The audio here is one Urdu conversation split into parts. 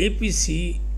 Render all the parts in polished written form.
APC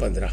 15।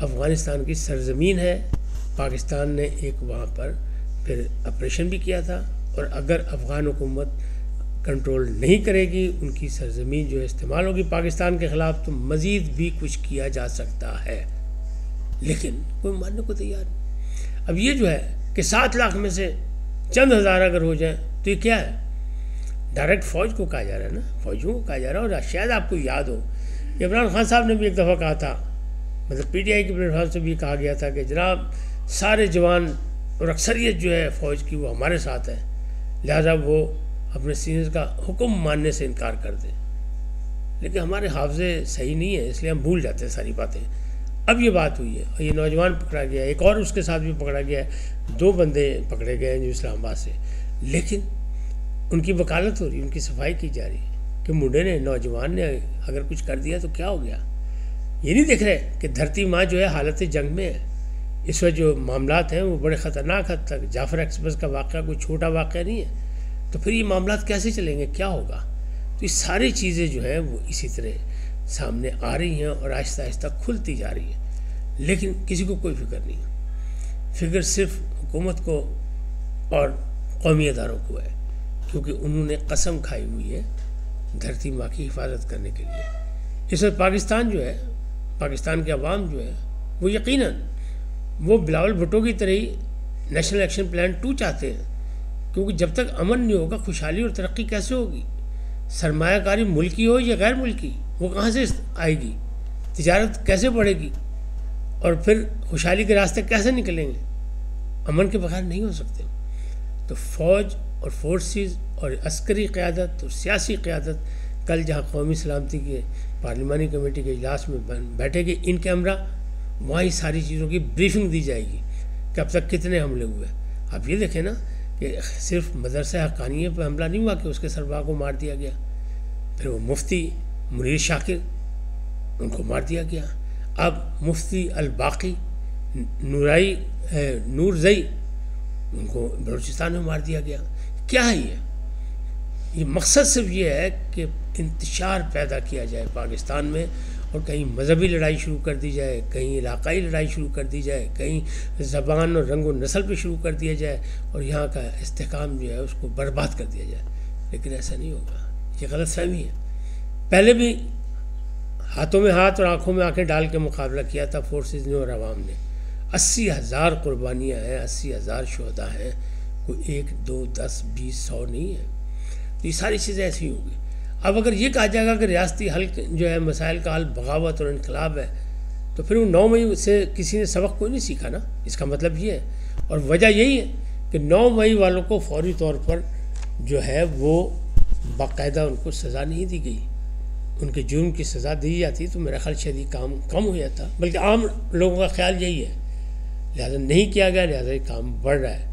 افغانستان کی سرزمین ہے. پاکستان نے ایک وہاں پر پھر آپریشن بھی کیا تھا، اور اگر افغان حکومت کنٹرول نہیں کرے گی، ان کی سرزمین جو استعمال ہوگی پاکستان کے خلاف، تو مزید بھی کچھ کیا جا سکتا ہے. لیکن کوئی ماننے کو تیار نہیں. اب یہ جو ہے کہ 7 لاکھ میں سے چند ہزار اگر ہو جائیں تو یہ کیا ہے؟ ڈائریکٹ فوج کو کہا جا رہا ہے نا، فوجوں کو کہا جا رہا ہے. اور شاید آپ کو یاد ہو، عمران خان صاحب نے بھی ایک دفعہ کہا تھا، مطلب پی ٹی آئی کے پلیٹ فارم سے بھی کہا گیا تھا کہ جناب سارے جوان اور اکثریت جو ہے فوج کی وہ ہمارے ساتھ ہے، لہذا وہ اپنے سینئرز کا حکم ماننے سے انکار کر دیں. لیکن ہمارے حافظے صحیح نہیں ہیں، اس لیے ہم بھول جاتے ہیں ساری باتیں. اب یہ بات ہوئی ہے اور یہ نوجوان پکڑا گیا ہے، ایک اور اس کے ساتھ بھی پکڑا گیا ہے، 2 بندے پکڑے گئے ہیں جو اسلام آباد سے. لیکن ان کی وکالت ہو رہی ہے، ان کی صفائی کی جا رہی ہے کہ منڈے نے، نوجوان نے اگر کچھ کر دیا تو کیا ہو گیا. یہ نہیں دیکھ رہے کہ دھرتی ماں جو ہے حالت جنگ میں ہے. اس وقت جو معاملات ہیں وہ بڑے خطرناک حد تک، جعفر ایکسپریس کا واقعہ کوئی چھوٹا واقعہ نہیں ہے. تو پھر یہ معاملات کیسے چلیں گے، کیا ہوگا؟ تو یہ ساری چیزیں جو ہیں وہ اسی طرح سامنے آ رہی ہیں اور آہستہ آہستہ کھلتی جا رہی ہیں. لیکن کسی کو کوئی فکر نہیں ہے. فکر صرف حکومت کو اور قومی اداروں کو ہے، کیونکہ انہوں نے قسم کھائی ہوئی ہے دھرتی ماں کی حفاظت کرنے کے لیے. اس وقت پاکستان جو ہے، پاکستان کے عوام جو ہے وہ یقیناً وہ بلاول بھٹو کی طرح ہی نیشنل ایکشن پلان 2 چاہتے ہیں. کیونکہ جب تک امن نہیں ہوگا خوشحالی اور ترقی کیسے ہوگی؟ سرمایہ کاری ملکی ہو یا غیر ملکی، وہ کہاں سے آئے گی؟ تجارت کیسے بڑھے گی؟ اور پھر خوشحالی کے راستے کیسے نکلیں گے؟ امن کے بغیر نہیں ہو سکتے. تو فوج اور فورسز اور عسکری قیادت اور سیاسی قیادت کل جہاں قومی سلامتی کے پارلیمانی کمیٹی کے اجلاس میں بیٹھے گی ان کیمرہ، وہاں ہی ساری چیزوں کی بریفنگ دی جائے گی کہ اب تک کتنے حملے ہوئے. آپ یہ دیکھیں نا کہ صرف مدرسہ حقانیہ پہ حملہ نہیں ہوا کہ اس کے سربراہ کو مار دیا گیا، پھر وہ مفتی منیر شاکر ان کو مار دیا گیا، اب مفتی الباقی نورزئی ان کو بلوچستان میں مار دیا گیا. کیا ہے یہ مقصد صرف یہ ہے کہ انتشار پیدا کیا جائے پاکستان میں، اور کہیں مذہبی لڑائی شروع کر دی جائے، کہیں علاقائی لڑائی شروع کر دی جائے، کہیں زبان اور رنگ و نسل پہ شروع کر دیا جائے، اور یہاں کا استحکام جو ہے اس کو برباد کر دیا جائے. لیکن ایسا نہیں ہوگا، یہ غلط فہمی ہے. پہلے بھی ہاتھوں میں ہاتھ اور آنکھوں میں آنکھیں ڈال کے مقابلہ کیا تھا فورسز نے اور عوام نے. 80,000 قربانیاں ہیں، 80,000 شہداء ہیں، کوئی 1 2 10 20 100 نہیں ہے. تو یہ ساری چیزیں ایسی ہوں گی. اب اگر یہ کہا جائے گا کہ ریاستی حل جو ہے مسائل کا حل بغاوت اور انقلاب ہے، تو پھر وہ 9 مئی سے کسی نے سبق کوئی نہیں سیکھا نا. اس کا مطلب یہ ہے، اور وجہ یہی ہے کہ 9 مئی والوں کو فوری طور پر جو ہے وہ باقاعدہ ان کو سزا نہیں دی گئی. ان کے جرم کی سزا دی جاتی تو میرا خیال شدید کام کم ہو جاتا، بلکہ عام لوگوں کا خیال یہی ہے. لہٰذا نہیں کیا گیا، لہٰذا یہ کام بڑھ رہا ہے.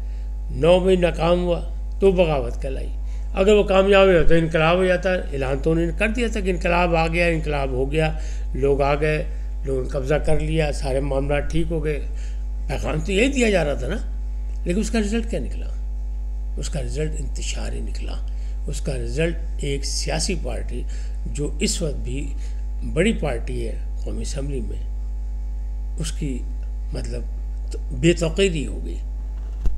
9 مئی ناکام ہوا تو بغاوت کہلائی. اگر وہ کامیاب ہو تو انقلاب ہو جاتا. اعلان تو انہوں نے کر دیا تھا کہ انقلاب آ گیا، انقلاب ہو گیا، لوگ آ گئے، لوگوں نے قبضہ کر لیا، سارے معاملات ٹھیک ہو گئے. پیغام تو یہی دیا جا رہا تھا نا. لیکن اس کا رزلٹ کیا نکلا؟ اس کا رزلٹ انتشار ہی نکلا. اس کا رزلٹ ایک سیاسی پارٹی جو اس وقت بھی بڑی پارٹی ہے قومی اسمبلی میں، اس کی مطلب بے توقیری ہو گئی.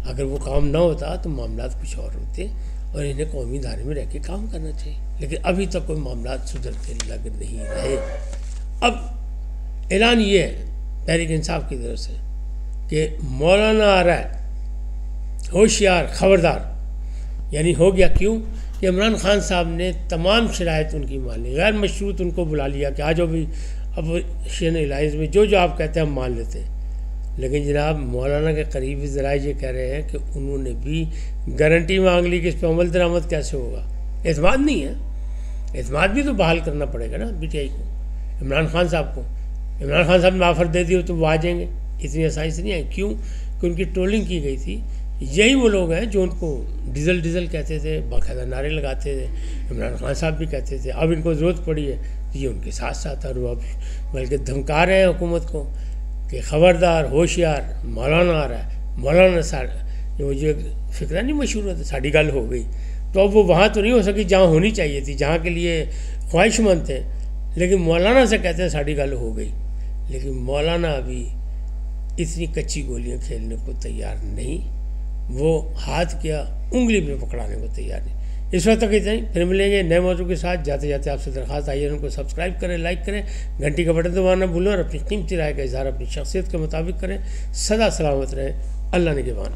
اگر وہ کام نہ ہوتا تو معاملات کچھ اور ہوتے اور انہیں قومی ادارے میں رہ کے کام کرنا چاہیے. لیکن ابھی تک کوئی معاملات سدھرتے لگ نہیں رہے. اب اعلان یہ ہے تحریک انصاف کی طرف سے کہ مولانا آ رہا ہے، ہوشیار، خبردار. یعنی ہو گیا کیوں کہ عمران خان صاحب نے تمام شرائط ان کی مان لی، غیر مشروط ان کو بلا لیا کہ آجو بھی اپوزیشن الائنس میں جو آپ کہتے ہیں ہم مان لیتے ہیں. لیکن جناب مولانا کے قریبی ذرائع یہ کہہ رہے ہیں کہ انہوں نے بھی گارنٹی مانگ لی کہ اس پہ عمل درآمد کیسے ہوگا. اعتماد نہیں ہے، اعتماد بھی تو بحال کرنا پڑے گا نا پی ٹی آئی کو، عمران خان صاحب کو. عمران خان صاحب نے آفر دے دی ہو تو وہ آ جائیں گے، اتنی آسانی سے نہیں آئیں. کیوں کہ ان کی ٹرولنگ کی گئی تھی. یہی وہ لوگ ہیں جو ان کو ڈیزل کہتے تھے، باقاعدہ نعرے لگاتے تھے. عمران خان صاحب بھی کہتے تھے. اب ان کو ضرورت پڑی ہے تو یہ ان کے ساتھ ساتھ، اور وہ اب بلکہ دھمکا رہے ہیں حکومت کو کہ خبردار، ہوشیار، مولانا آ رہا ہے. مولانا وہ جو فکرہ نہیں مشہور ہوتا ساڑی گل ہو گئی، تو اب وہ وہاں تو نہیں ہو سکی جہاں ہونی چاہیے تھی، جہاں کے لیے خواہش مند تھے. لیکن مولانا سے کہتے ہیں ساڑی گل ہو گئی. لیکن مولانا ابھی اتنی کچی گولیاں کھیلنے کو تیار نہیں، وہ ہاتھ کیا انگلی پہ پکڑانے کو تیار نہیں۔ اس وقت تک اتنا ہی، پھر ملیں گے نئے موضوع کے ساتھ۔ جاتے جاتے آپ سے درخواست آئی ہے ان کو سبسکرائب کریں، لائک کریں، گھنٹی کا بٹن دبانا نہ بھولیں، اور اپنی قیمتی رائے کا اظہار اپنی شخصیت کے مطابق کریں۔ سدا سلامت رہیں، اللہ نگہبان۔